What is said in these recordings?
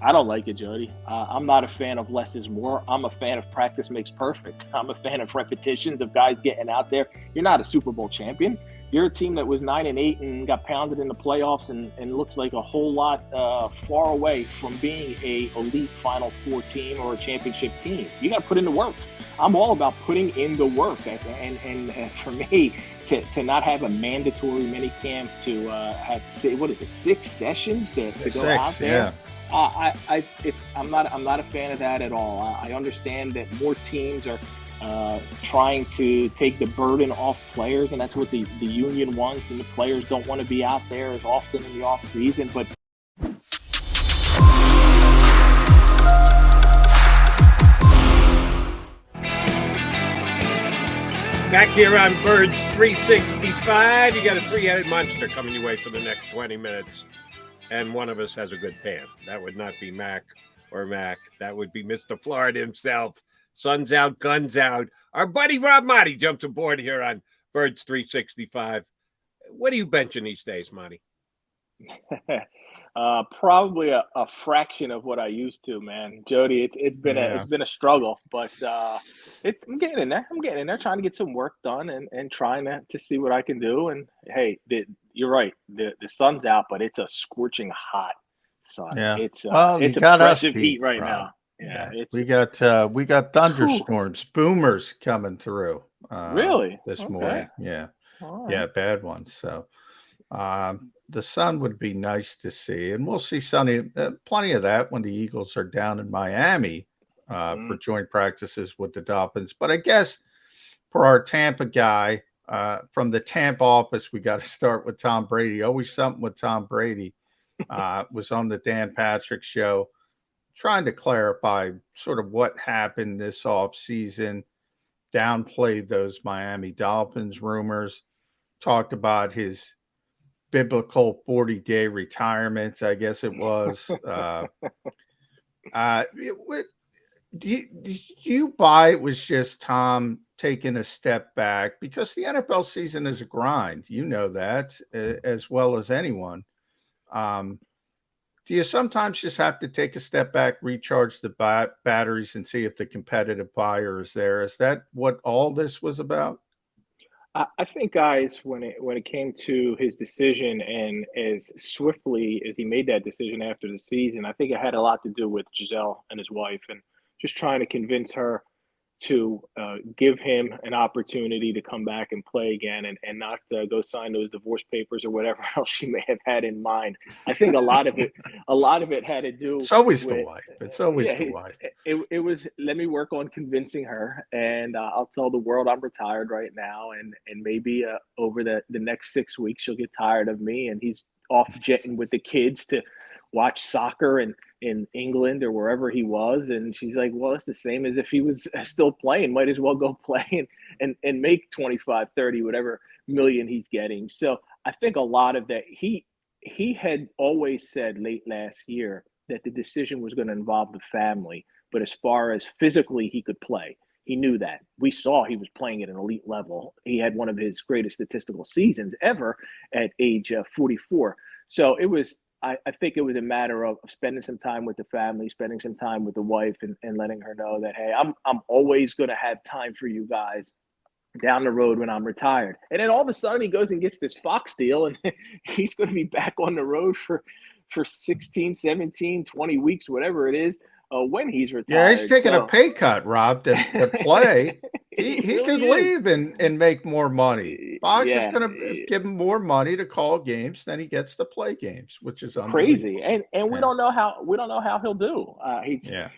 I don't like it, Jody. I'm not a fan of less is more. I'm a fan of practice makes perfect. I'm a fan of repetitions, of guys getting out there. You're not a Super Bowl champion. You're a team that was 9-8 and got pounded in the playoffs and looks like a whole lot far away from being a elite Final Four team or a championship team. You got to put in the work. I'm all about putting in the work, and for me to not have a mandatory mini camp, to have what is it, 6 sessions to go out Six, there. yeah. I'm not a fan of that at all. I understand that more teams are trying to take the burden off players, and that's what the union wants, and the players don't want to be out there as often in the off season. But Back here on Birds 365, you got a three-headed monster coming your way for the next 20 minutes. And one of us has a good pan. That would not be Mac or Mac. That would be Mr. Florida himself. Sun's out, guns out. Our buddy Rob Maaddi jumps aboard here on Birds 365. What are you benching these days, Maaddi? probably a fraction of what I used to, man. Jody, it's been a struggle, but I'm getting in there. I'm getting in there, trying to get some work done and trying to see what I can do. And hey, you're right. The sun's out, but it's a scorching hot sun. Yeah. It's Well, you it's got us oppressive beat, heat right Rob. now. Yeah, it's we got thunderstorms, boomers coming through really this okay. morning. Yeah, All yeah, right. bad ones. So the sun would be nice to see, and we'll see sunny, plenty of that when the Eagles are down in Miami for joint practices with the Dolphins. But I guess for our Tampa guy from the Tampa office, we got to start with Tom Brady. Always something with Tom Brady. Was on the Dan Patrick show, trying to clarify sort of what happened this offseason, downplayed those Miami Dolphins rumors, talked about his biblical 40-day retirement, I guess it was. Do you buy it was just Tom taking a step back? Because the NFL season is a grind. You know that as well as anyone. Do you sometimes just have to take a step back, recharge the batteries, and see if the competitive buyer is there? Is that what all this was about? I think, guys, when it came to his decision, and as swiftly as he made that decision after the season, I think it had a lot to do with Giselle and his wife, and just trying to convince her to give him an opportunity to come back and play again, and not go sign those divorce papers or whatever else she may have had in mind. I think a lot of it had to do It's always the with wife. It's always yeah, the wife. it was, let me work on convincing her, and I'll tell the world I'm retired right now, and maybe over the next 6 weeks she'll get tired of me, and he's off jetting with the kids to watch soccer in England or wherever he was. And she's like, well, it's the same as if he was still playing. Might as well go play and make 25, 30, whatever million he's getting. So I think a lot of that, he had always said late last year that the decision was going to involve the family. But as far as physically he could play, he knew that. We saw he was playing at an elite level. He had one of his greatest statistical seasons ever at age 44. So it was, I think it was a matter of spending some time with the family, spending some time with the wife, and letting her know that, hey, I'm always going to have time for you guys down the road when I'm retired. And then all of a sudden he goes and gets this Fox deal, and he's going to be back on the road for 16, 17, 20 weeks, whatever it is, when he's retired. Yeah, he's taking a pay cut, Rob, to play. He really could is. leave and make more money. Fox is Yeah, going to give him more money to call games than he gets to play games, which is crazy. unbelievable. And we Yeah. don't know how he'll do. Yeah.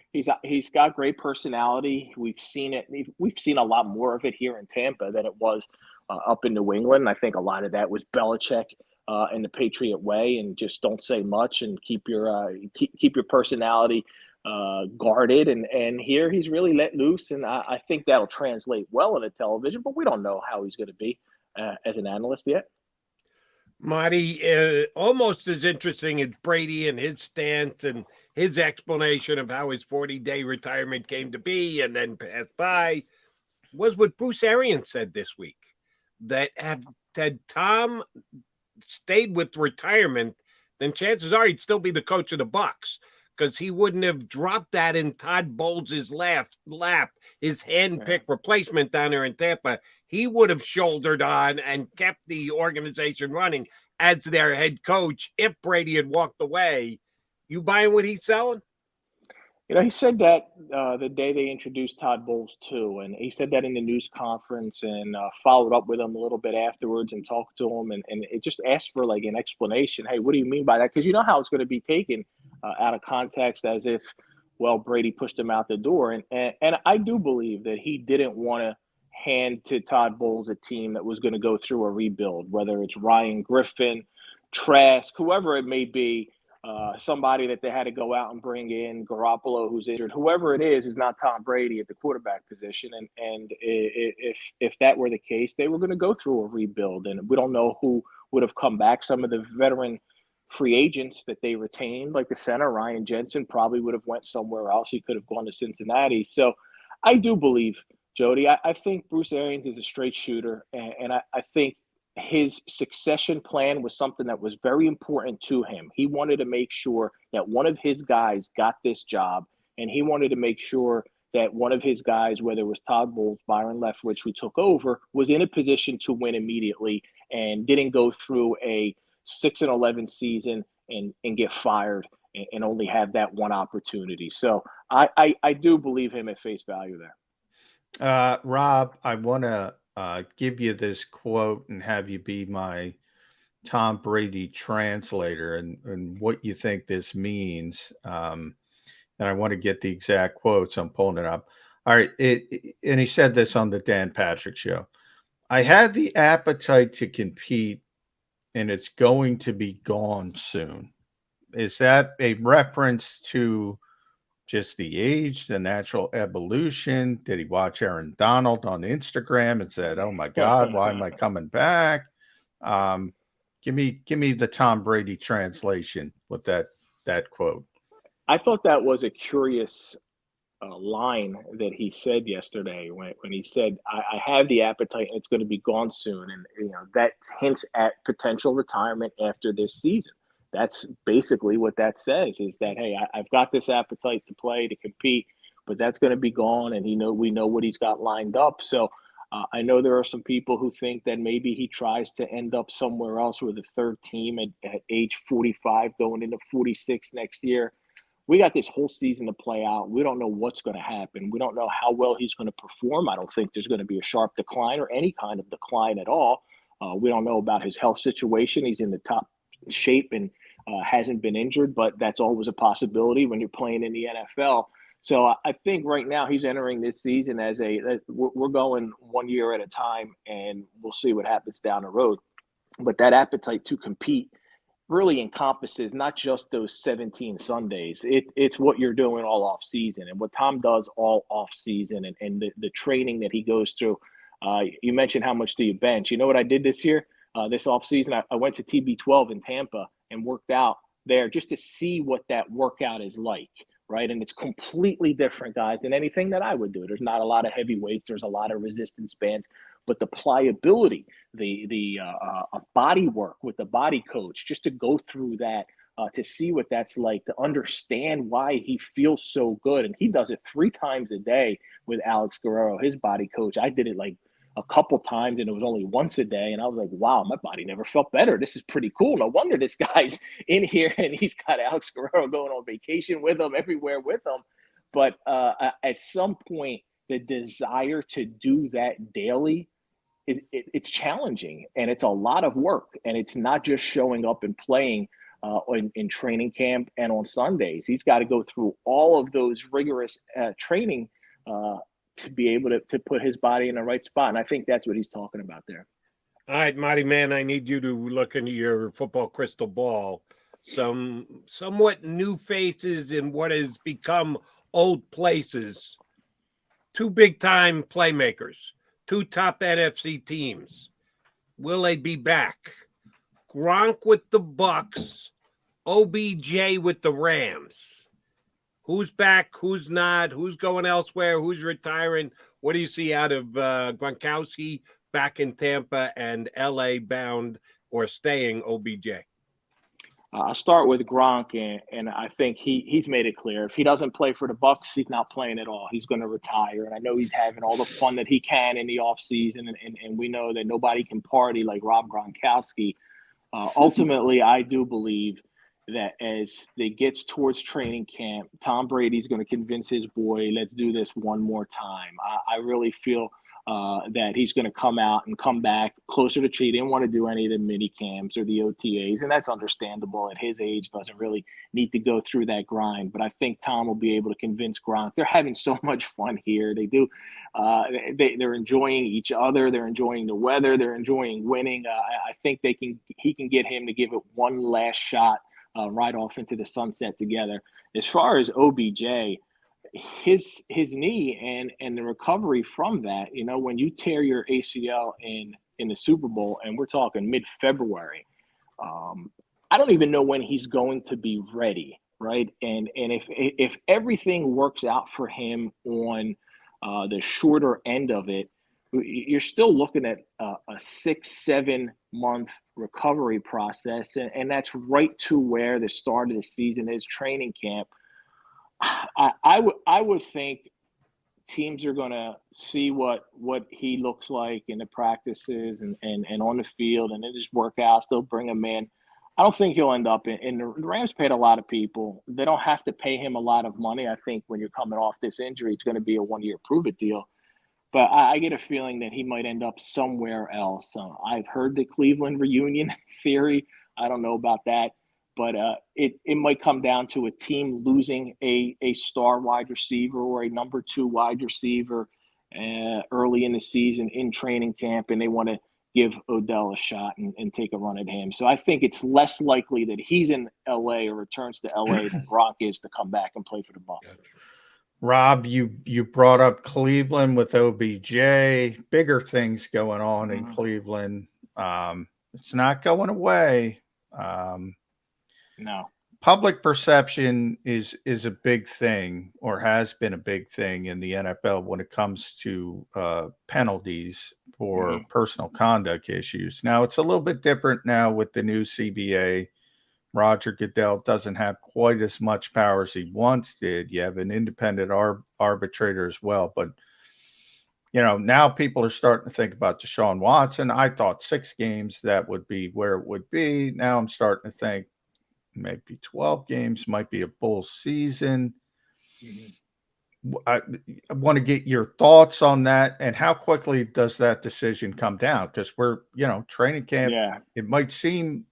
He's got great personality. We've seen it. We've seen a lot more of it here in Tampa than it was up in New England. I think a lot of that was Belichick and the Patriot way, and just don't say much and keep your personality guarded. And here he's really let loose, and I think that'll translate well into television. But we don't know how he's going to be as an analyst yet. Maaddi, almost as interesting as Brady and his stance and his explanation of how his 40-day retirement came to be and then passed by was what Bruce Arians said this week, that had Tom stayed with retirement, then chances are he'd still be the coach of the Bucs. because he wouldn't have dropped that in Todd Bowles' lap, his hand-picked replacement down there in Tampa. He would have shouldered on and kept the organization running as their head coach if Brady had walked away. You buying what he's selling? He said that the day they introduced Todd Bowles too, and he said that in the news conference and followed up with him a little bit afterwards and talked to him, and it just asked for like an explanation. Hey, what do you mean by that? Because you know how it's going to be taken out of context as if, well, Brady pushed him out the door, and I do believe that he didn't want to hand to Todd Bowles a team that was going to go through a rebuild, whether it's Ryan Griffin, Trask, whoever it may be. Somebody that they had to go out and bring in, Garoppolo, who's injured, whoever it is not Tom Brady at the quarterback position. And if that were the case, they were going to go through a rebuild. And we don't know who would have come back. Some of the veteran free agents that they retained, like the center, Ryan Jensen, probably would have went somewhere else. He could have gone to Cincinnati. So I do believe, Jody, I think Bruce Arians is a straight shooter. And I think his succession plan was something that was very important to him. He wanted to make sure that one of his guys got this job, and he wanted to make sure that one of his guys, whether it was Todd Bowles, Byron Leftwich, who took over, was in a position to win immediately and didn't go through a 6-11 season and get fired and only have that one opportunity. So I do believe him at face value there. Rob, I want to give you this quote and have you be my Tom Brady translator and what you think this means. And I want to get the exact quote, so I'm pulling it up. All right. And he said this on the Dan Patrick Show. I had the appetite to compete, and it's going to be gone soon. Is that a reference to just the age, the natural evolution? Did he watch Aaron Donald on Instagram and said, "Oh my God, why am I coming back?" Give me the Tom Brady translation with that quote. I thought that was a curious line that he said yesterday when he said, I have the appetite and it's going to be gone soon. And, that hints at potential retirement after this season. That's basically what that says, is that, hey, I've got this appetite to play, to compete, but that's going to be gone. And we know what he's got lined up. So I know there are some people who think that maybe he tries to end up somewhere else with a third team at age 45 going into 46 next year. We got this whole season to play out. We don't know what's going to happen. We don't know how well he's going to perform. I don't think there's going to be a sharp decline or any kind of decline at all. We don't know about his health situation. He's in the top shape and hasn't been injured, but that's always a possibility when you're playing in the NFL. So I think right now he's entering this season as we're going 1 year at a time, and we'll see what happens down the road. But that appetite to compete really encompasses not just those 17 Sundays. It's what you're doing all off season and what Tom does all off season and the training that he goes through. You mentioned how much do you bench. You know what I did this year? This off season, I went to TB12 in Tampa and worked out there just to see what that workout is like, right? And it's completely different, guys, than anything that I would do. There's not a lot of heavy weights. There's a lot of resistance bands, but the pliability, the body work with the body coach, just to go through that, to see what that's like, to understand why he feels so good. And he does it 3 times a day with Alex Guerrero, his body coach. I did it like a couple times and it was only once a day. And I was like, wow, my body never felt better. This is pretty cool. No wonder this guy's in here and he's got Alex Guerrero going on vacation with him, everywhere with him. But at some point, the desire to do that daily, it's challenging and it's a lot of work. And it's not just showing up and playing in training camp and on Sundays. He's got to go through all of those rigorous training to be able to put his body in the right spot. And I think that's what he's talking about there. All right, Maaddi, man, I need you to look into your football crystal ball. Some somewhat new faces in what has become old places. 2 big-time playmakers, 2 top NFC teams. Will they be back? Gronk with the Bucks, OBJ with the Rams. Who's back? Who's not? Who's going elsewhere? Who's retiring? What do you see out of Gronkowski back in Tampa and LA bound or staying OBJ? I'll start with Gronk, and I think he's made it clear. If he doesn't play for the Bucks, he's not playing at all. He's going to retire. And I know he's having all the fun that he can in the offseason, and we know that nobody can party like Rob Gronkowski. Ultimately, I do believe that as they gets towards training camp, Tom Brady's going to convince his boy, let's do this one more time. I really feel that he's going to come out and come back closer to tree. He didn't want to do any of the mini camps or the OTAs, and that's understandable. At his age, doesn't really need to go through that grind. But I think Tom will be able to convince Gronk. They're having so much fun here. They do. They're enjoying each other. They're enjoying the weather. They're enjoying winning. I think he can get him to give it one last shot right off into the sunset together. As far as OBJ, his knee and the recovery from that, when you tear your ACL in the Super Bowl, and we're talking mid-February, I don't even know when he's going to be ready, right? And if everything works out for him on the shorter end of it, you're still looking at a 6-7 month recovery process, and that's right to where the start of the season is, training camp. I would think teams are going to see what he looks like in the practices and on the field and in his workouts. They'll bring him in. I don't think he'll end up in the Rams paid a lot of people. They don't have to pay him a lot of money. I think when you're coming off this injury, it's going to be a 1-year prove-it deal. But I get a feeling that he might end up somewhere else. I've heard the Cleveland reunion theory. I don't know about that. But it might come down to a team losing a star wide receiver or a number 2 wide receiver early in the season in training camp, and they want to give Odell a shot and take a run at him. So I think it's less likely that he's in L.A. or returns to L.A. than Gronk is to come back and play for the Bucs. Rob, you brought up Cleveland with OBJ. Bigger things going on in Cleveland. It's not going away. No. Public perception is a big thing, or has been a big thing in the NFL when it comes to penalties for personal conduct issues. Now, it's a little bit different now with the new CBA. Roger Goodell doesn't have quite as much power as he once did. You have an independent arbitrator as well. But, now people are starting to think about Deshaun Watson. I thought 6 games, that would be where it would be. Now I'm starting to think maybe 12 games might be a bull season. I want to get your thoughts on that, and how quickly does that decision come down? Because we're, training camp, It might seem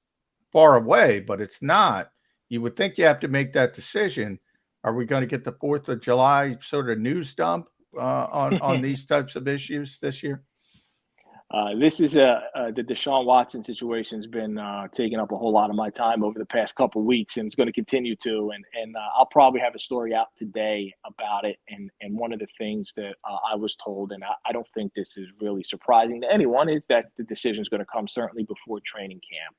far away, but it's not. You would think you have to make that decision. Are we going to get the 4th of July sort of news dump on these types of issues this year? This is the Deshaun Watson situation has been taking up a whole lot of my time over the past couple of weeks, and it's going to continue to. And I'll probably have a story out today about it. And one of the things that I was told, and I don't think this is really surprising to anyone, is that the decision is going to come certainly before training camp.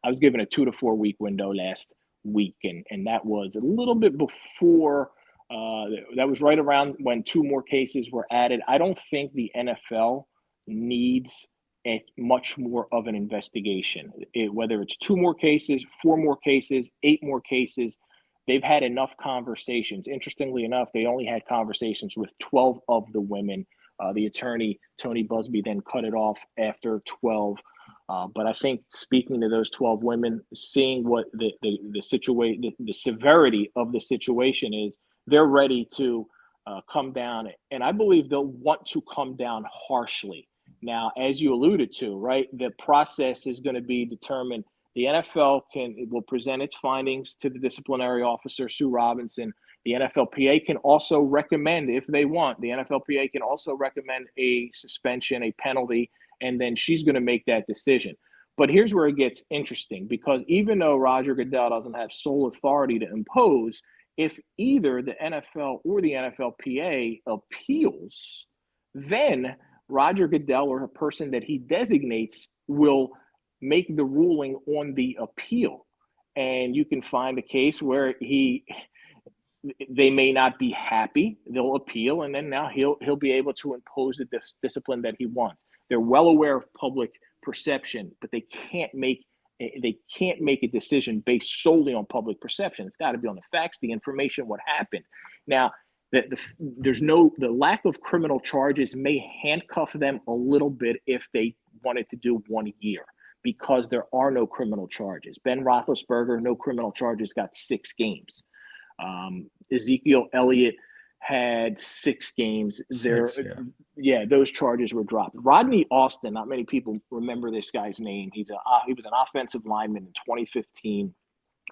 I was given a 2 to 4 week window last week, and that was a little bit before. That was right around when 2 more cases were added. I don't think the NFL needs much more of an investigation. Whether it's 2 more cases, 4 more cases, 8 more cases, they've had enough conversations. Interestingly enough, they only had conversations with 12 of the women. The attorney, Tony Busby, then cut it off after 12. But I think speaking to those 12 women, seeing what the situation, the severity of the situation is, they're ready to come down. And I believe they'll want to come down harshly. Now, as you alluded to, right, the process is going to be determined. The NFL will present its findings to the disciplinary officer, Sue Robinson. The NFLPA can also recommend, if they want, the NFLPA can also recommend a suspension, a penalty, and then she's going to make that decision. But here's where it gets interesting, because even though Roger Goodell doesn't have sole authority to impose, if either the NFL or the NFLPA appeals, then Roger Goodell, or a person that he designates, will make the ruling on the appeal. And you can find a case where they may not be happy. They'll appeal, and then now he'll be able to impose the discipline that he wants. They're well aware of public perception, but they can't make They can't make a decision based solely on public perception. It's got to be on the facts, the information, what happened. Now, the lack of criminal charges may handcuff them a little bit if they wanted to do 1 year, because there are no criminal charges. Ben Roethlisberger, no criminal charges, got 6 games. Ezekiel Elliott had 6 games. Those charges were dropped. Rodney Austin, not many people remember this guy's name. He was an offensive lineman in 2015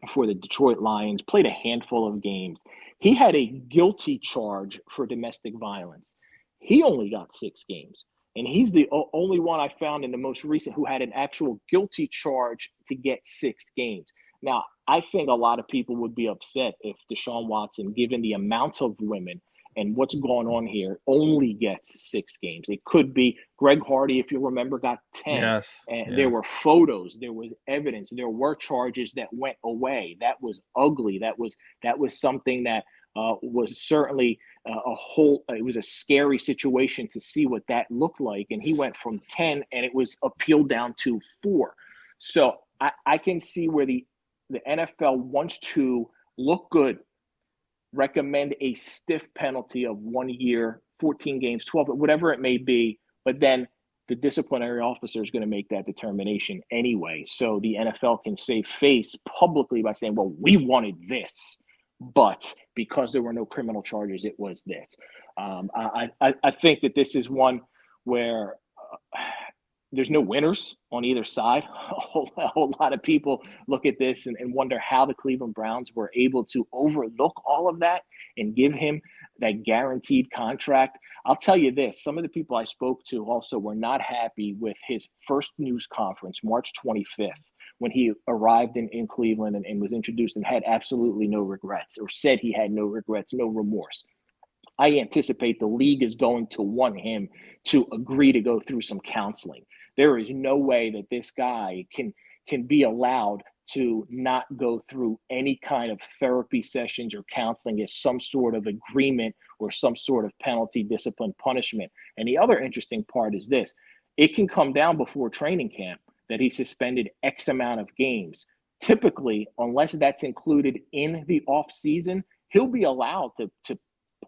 for the Detroit Lions, played a handful of games. He had a guilty charge for domestic violence. He only got 6 games. And he's the only one I found in the most recent who had an actual guilty charge to get 6 games. Now, I think a lot of people would be upset if Deshaun Watson, given the amount of women and what's going on here, only gets 6 games. It could be Greg Hardy, if you remember, got 10. Yes. And there were photos, there was evidence, there were charges that went away. That was ugly. That was something that was certainly it was a scary situation to see what that looked like. And he went from 10 and it was appealed down to 4. So I can see where the NFL wants to look good, recommend a stiff penalty of 1 year, 14 games, 12, whatever it may be. But then the disciplinary officer is going to make that determination anyway. So the NFL can save face publicly by saying, well, we wanted this, but because there were no criminal charges, it was this. I think that this is one where there's no winners on either side. A whole lot of people look at this and wonder how the Cleveland Browns were able to overlook all of that and give him that guaranteed contract. I'll tell you this, some of the people I spoke to also were not happy with his first news conference, March 25th, when he arrived in Cleveland and was introduced and had absolutely no regrets, or said he had no regrets, no remorse. I anticipate the league is going to want him to agree to go through some counseling. There is no way that this guy can be allowed to not go through any kind of therapy sessions or counseling as some sort of agreement or some sort of penalty, discipline, punishment. And the other interesting part is this. It can come down before training camp that he suspended X amount of games. Typically, unless that's included in the offseason, he'll be allowed to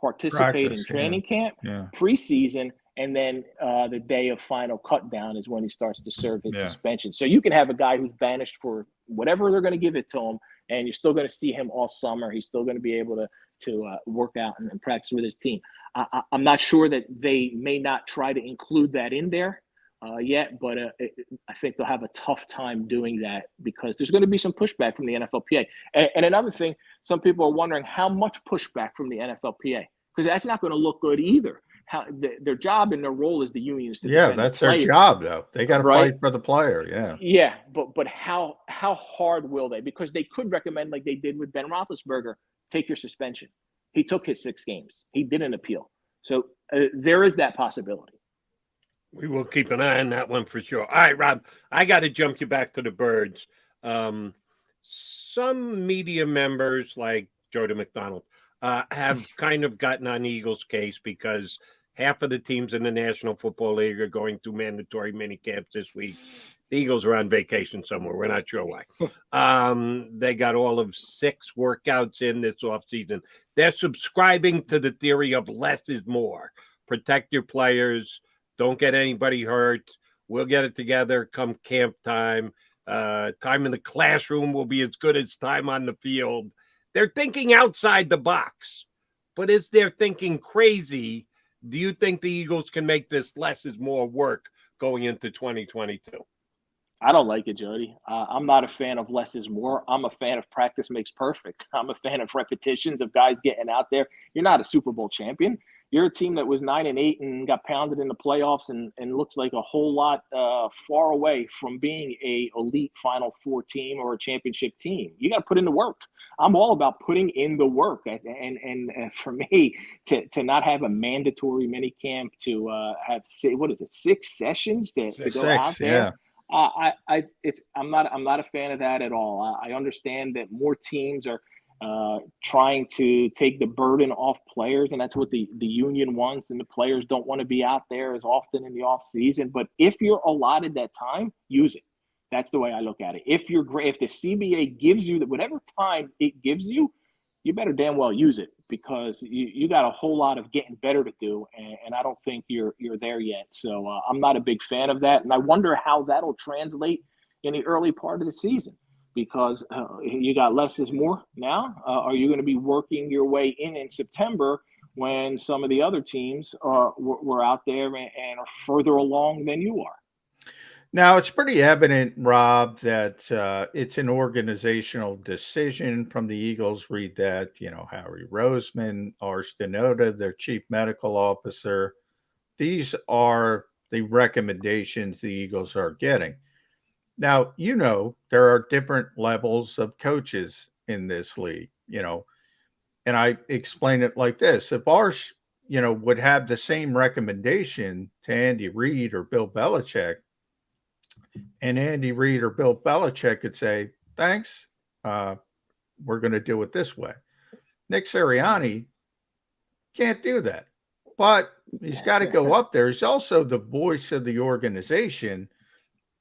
participate in training camp, preseason, and then the day of final cut down is when he starts to serve his suspension. So you can have a guy who's banished for whatever they're going to give it to him, and you're still going to see him all summer. He's still going to be able to work out and practice with his team. I'm not sure that they may not try to include that in there yet, but I think they'll have a tough time doing that because there's going to be some pushback from the NFLPA. And another thing, some people are wondering how much pushback from the NFLPA, because that's not going to look good either. Their job and their role is the unions. That's their job, though. They got to fight for the player. Yeah, but how hard will they? Because they could recommend, like they did with Ben Roethlisberger, take your suspension. He took his 6 games. He didn't appeal. So there is that possibility. We will keep an eye on that one for sure. All right, Rob, I got to jump you back to the Birds. Some media members like Jody McDonald have kind of gotten on the Eagles' case because half of the teams in the National Football League are going through mandatory mini camps this week. The Eagles are on vacation somewhere. We're not sure why. They got all of 6 workouts in this offseason. They're subscribing to the theory of less is more. Protect your players. Don't get anybody hurt. We'll get it together come camp time. Time in the classroom will be as good as time on the field. They're thinking outside the box. But is their thinking crazy? Do you think the Eagles can make this less is more work going into 2022? I don't like it, Jody. I'm not a fan of less is more. I'm a fan of practice makes perfect. I'm a fan of repetitions, of guys getting out there. You're not a Super Bowl champion. You're a team that was 9-8 and got pounded in the playoffs and looks like a whole lot far away from being a elite Final Four team or a championship team. You got to put in the work. I'm all about putting in the work. And for me, to not have a mandatory mini camp, to have 6 sessions to go out there. I'm not a fan of that at all. I understand that more teams are trying to take the burden off players, and that's what the union wants, and the players don't want to be out there as often in the off season. But if you're allotted that time, use it. That's the way I look at it. If the CBA gives you whatever time it gives you, you better damn well use it, because you got a whole lot of getting better to do, and I don't think you're there yet. So I'm not a big fan of that, and I wonder how that'll translate in the early part of the season, because you got less is more now. Are you going to be working your way in September when some of the other teams were out there and are further along than you are? Now, it's pretty evident, Rob, that it's an organizational decision from the Eagles. Read that, Harry Roseman, Ars Denoda, their chief medical officer. These are the recommendations the Eagles are getting. Now, there are different levels of coaches in this league, and I explain it like this. If Ars, would have the same recommendation to Andy Reid or Bill Belichick, and Andy Reid or Bill Belichick could say, thanks, we're going to do it this way. Nick Sirianni can't do that, but he's got to go up there. He's also the voice of the organization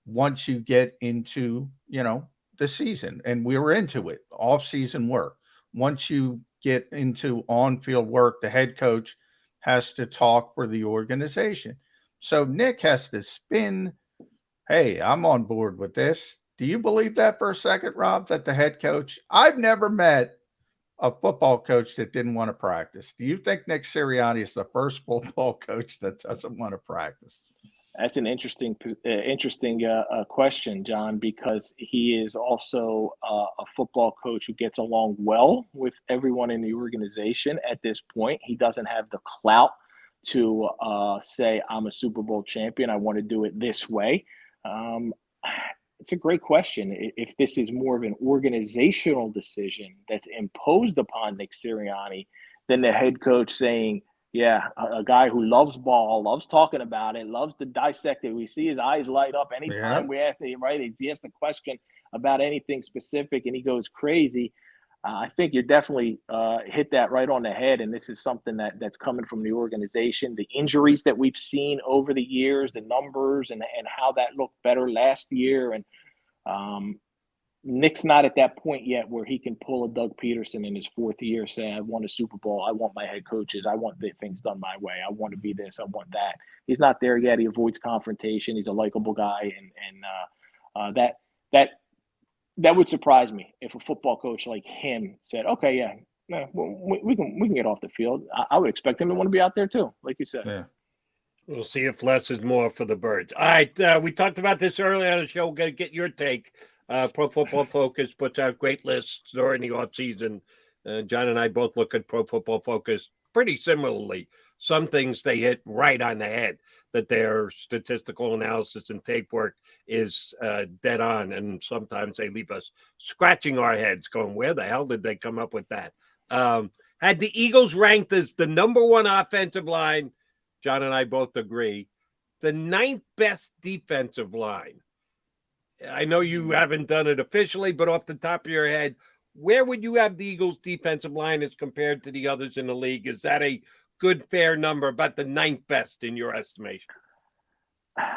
once you get into, the season. And we were into it, off-season work. Once you get into on-field work, the head coach has to talk for the organization. So Nick has to spin, hey, I'm on board with this. Do you believe that for a second, Rob, that the head coach, I've never met a football coach that didn't want to practice. Do you think Nick Sirianni is the first football coach that doesn't want to practice? That's an interesting question, John, because he is also a football coach who gets along well with everyone in the organization at this point. He doesn't have the clout to say, I'm a Super Bowl champion, I want to do it this way. It's a great question. If this is more of an organizational decision that's imposed upon Nick Sirianni than the head coach saying, yeah, a guy who loves ball, loves talking about it, loves to dissect it. We see his eyes light up anytime we ask him, right? He asks a question about anything specific and he goes crazy. I think you definitely hit that right on the head. And this is something that's coming from the organization. The injuries that we've seen over the years, the numbers and how that looked better last year. And Nick's not at that point yet where he can pull a Doug Peterson in his fourth year, say, I want a Super Bowl. I want my head coaches. I want the things done my way. I want to be this. I want that. He's not there yet. He avoids confrontation. He's a likable guy. And that would surprise me if a football coach like him said, okay, yeah, we can get off the field. I would expect him to want to be out there too, like you said. Yeah. We'll see if less is more for the Birds. All right, we talked about this earlier on the show. We're going to get your take. Pro Football Focus puts out great lists during the offseason. John and I both look at Pro Football Focus pretty similarly. Some things they hit right on the head, that their statistical analysis and tape work is dead on, and sometimes they leave us scratching our heads going, where the hell did they come up with that? Had the Eagles ranked as the number one offensive line, John and I both agree, the 9th best defensive line. I know you haven't done it officially, but off the top of your head, where would you have the Eagles defensive line as compared to the others in the league? Is that a good, fair number, about the 9th best in your estimation?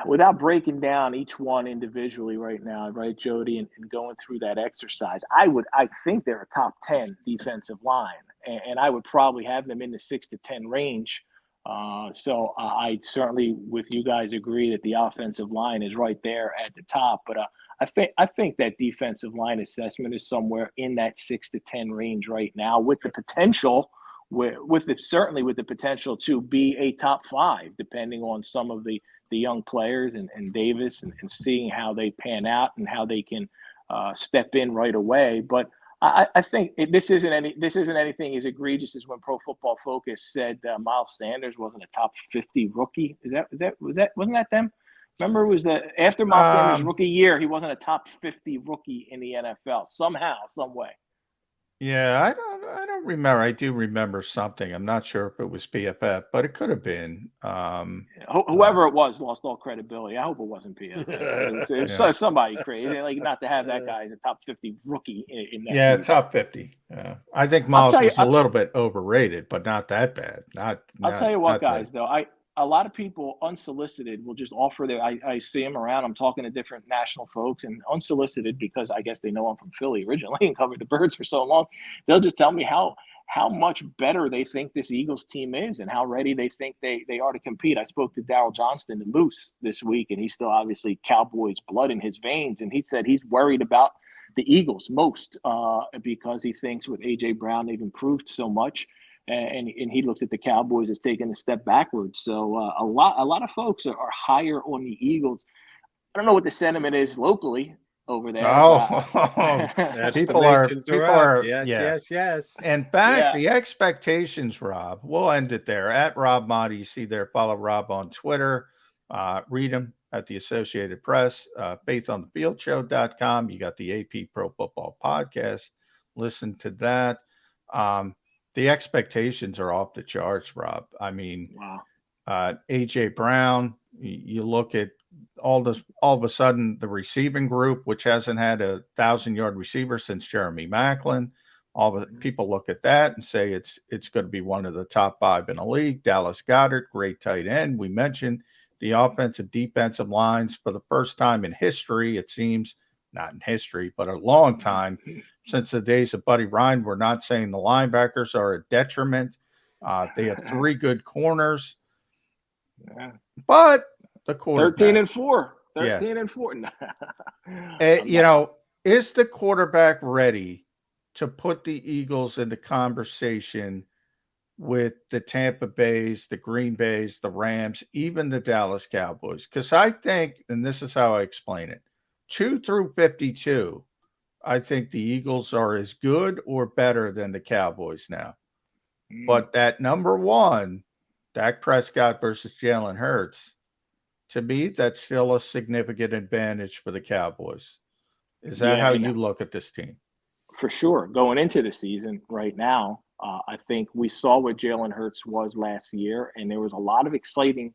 Without breaking down each one individually right now, right, Jody, and going through that exercise, I think they're a top 10 defensive line, and I would probably have them in the 6 to 10 range. So I certainly, with you guys, agree that the offensive line is right there at the top. But I think that defensive line assessment is somewhere in that 6 to 10 range right now, with the potential, certainly with the potential to be a top 5, depending on some of the young players and Davis and seeing how they pan out and how they can step in right away. But I think this isn't anything as egregious as when Pro Football Focus said Miles Sanders wasn't a top 50 rookie. Wasn't that them? Remember, it was after Miles Sanders' rookie year, he wasn't a top 50 rookie in the NFL somehow, some way. Yeah, I don't remember. I do remember something. I'm not sure if it was PFF, but it could have been. Whoever it was lost all credibility. I hope it wasn't PFF. It was somebody crazy, like not to have that guy as a top 50 rookie in that. Yeah, season. Top 50. I think Miles was a little bit overrated, but not that bad. I'll tell you what, guys. Though a lot of people unsolicited will just offer their. I see them around. I'm talking to different national folks, and unsolicited, because I guess they know I'm from Philly originally and covered the Birds for so long. They'll just tell me how much better they think this Eagles team is and how ready they think they are to compete. I spoke to Darryl Johnston, the Moose, this week, and he's still obviously Cowboys blood in his veins, and he said he's worried about the Eagles most because he thinks with A.J. Brown they've improved so much. And he looks at the Cowboys as taking a step backwards. So a lot of folks are higher on the Eagles. I don't know what the sentiment is locally over there. People are yes. In fact, the expectations, Rob, we'll end it there. At Rob Maaddi, you see there, follow Rob on Twitter. Read him at the Associated Press, faithonthefieldshow.com. You got the AP Pro Football Podcast. Listen to that. The expectations are off the charts, Rob. I mean, wow. A.J. Brown, you look at all of a sudden the receiving group, which hasn't had a 1,000-yard receiver since Jeremy Maclin. People look at that and say it's going to be one of the top 5 in the league. Dallas Goddard, great tight end. We mentioned the offensive defensive lines for the first time in history, it seems, not in history, but a long time since the days of Buddy Ryan. We're not saying the linebackers are a detriment. They have 3 good corners, but the quarterback 13 and 4. Is the quarterback ready to put the Eagles in the conversation with the Tampa Bays, the Green Bays, the Rams, even the Dallas Cowboys? Because I think, and this is how I explain it, 2 through 52, I think the Eagles are as good or better than the Cowboys now. But that number 1, Dak Prescott versus Jalen Hurts, to me, that's still a significant advantage for the Cowboys. Is that how you look at this team? For sure. Going into the season right now, I think we saw what Jalen Hurts was last year, and there was a lot of exciting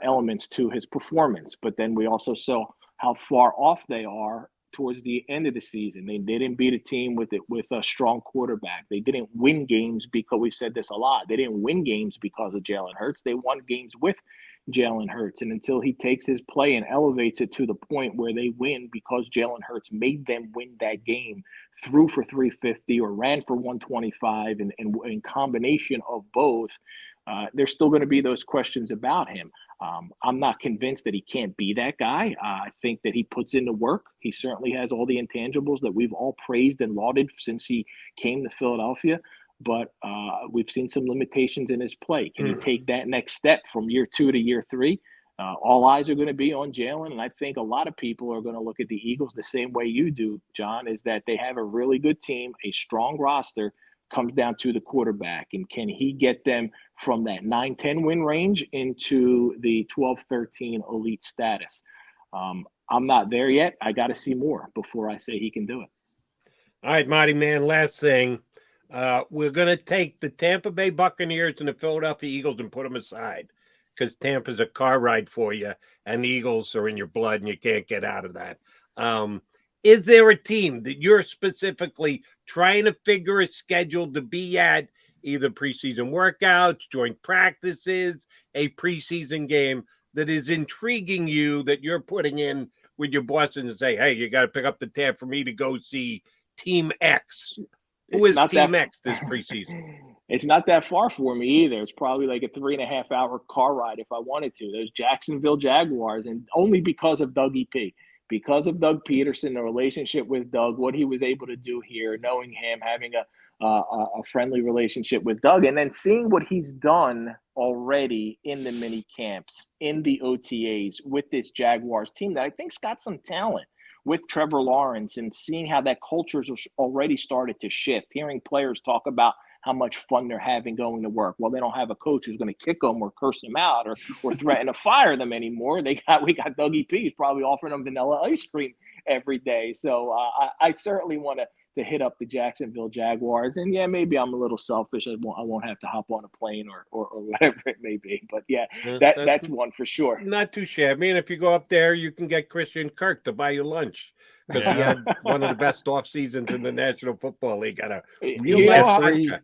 elements to his performance. But then we also saw how far off they are towards the end of the season. They didn't beat a team with a strong quarterback. They didn't win games because we've said this a lot. They didn't win games because of Jalen Hurts. They won games with Jalen Hurts. And until he takes his play and elevates it to the point where they win because Jalen Hurts made them win that game, threw for 350 or ran for 125, and in combination of both, there's still going to be those questions about him. I'm not convinced that he can't be that guy. I think that he puts in the work. He certainly has all the intangibles that we've all praised and lauded since he came to Philadelphia. But we've seen some limitations in his play. Can he take that next step from year 2 to year 3? All eyes are going to be on Jalen, and I think a lot of people are going to look at the Eagles the same way you do, John, is that they have a really good team, a strong roster. Comes down to the quarterback, and can he get them from that 9-10 win range into the 12-13 elite status? I'm not there yet. I got to see more before I say he can do it. All right, Maaddi, man, last thing. We're going to take the Tampa Bay Buccaneers and the Philadelphia Eagles and put them aside because Tampa's a car ride for you, and the Eagles are in your blood, and you can't get out of that. Is there a team that you're specifically trying to figure a schedule to be at, either preseason workouts, joint practices, a preseason game that is intriguing you that you're putting in with your boss and say, hey, you got to pick up the tab for me to go see Team X? Who is Team X this preseason? It's not that far for me either. It's probably like a 3.5-hour car ride if I wanted to. There's Jacksonville Jaguars, and only because of Doug EP. Because of Doug Peterson, the relationship with Doug, what he was able to do here, knowing him, having a friendly relationship with Doug, and then seeing what he's done already in the mini camps, in the OTAs with this Jaguars team that I think's got some talent with Trevor Lawrence, and seeing how that culture's already started to shift, hearing players talk about how much fun they're having going to work. Well, they don't have a coach who's going to kick them or curse them out or threaten to fire them anymore. We got Doug EP, who's probably offering them vanilla ice cream every day. So I certainly want to hit up the Jacksonville Jaguars. And yeah, maybe I'm a little selfish. I won't have to hop on a plane or whatever it may be. But yeah, that's one for sure. Not too shabby. And if you go up there, you can get Christian Kirk to buy you lunch, because he had one of the best off seasons in the National Football League. Got a real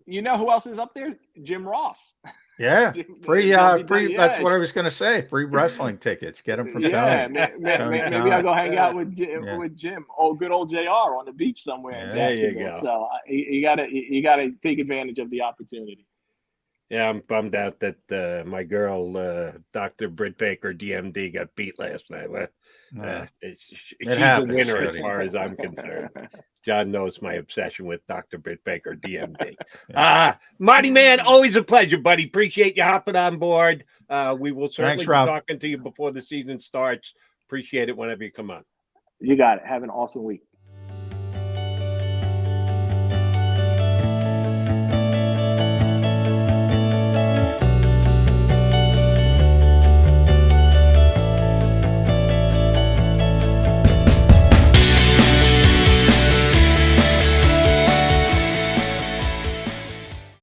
you know who else is up there? Jim Ross. Yeah, free. Yeah. That's what I was going to say. Free wrestling tickets. Get them from Yeah, Tony. maybe I'll go hang out with Yeah. Jim. Oh, good old JR on the beach somewhere in Yeah. There you Jacksonville. go. So you gotta take advantage of the opportunity. Yeah, I'm bummed out that my girl, Dr. Britt Baker, DMD, got beat last night. She's happens, the winner as Jody. far as I'm concerned. John knows my obsession with Dr. Britt Baker, DMD. Yeah. Maaddi, man, always a pleasure, buddy. Appreciate you hopping on board. We will certainly be talking to you before the season starts. Appreciate it whenever you come on. You got it. Have an awesome week.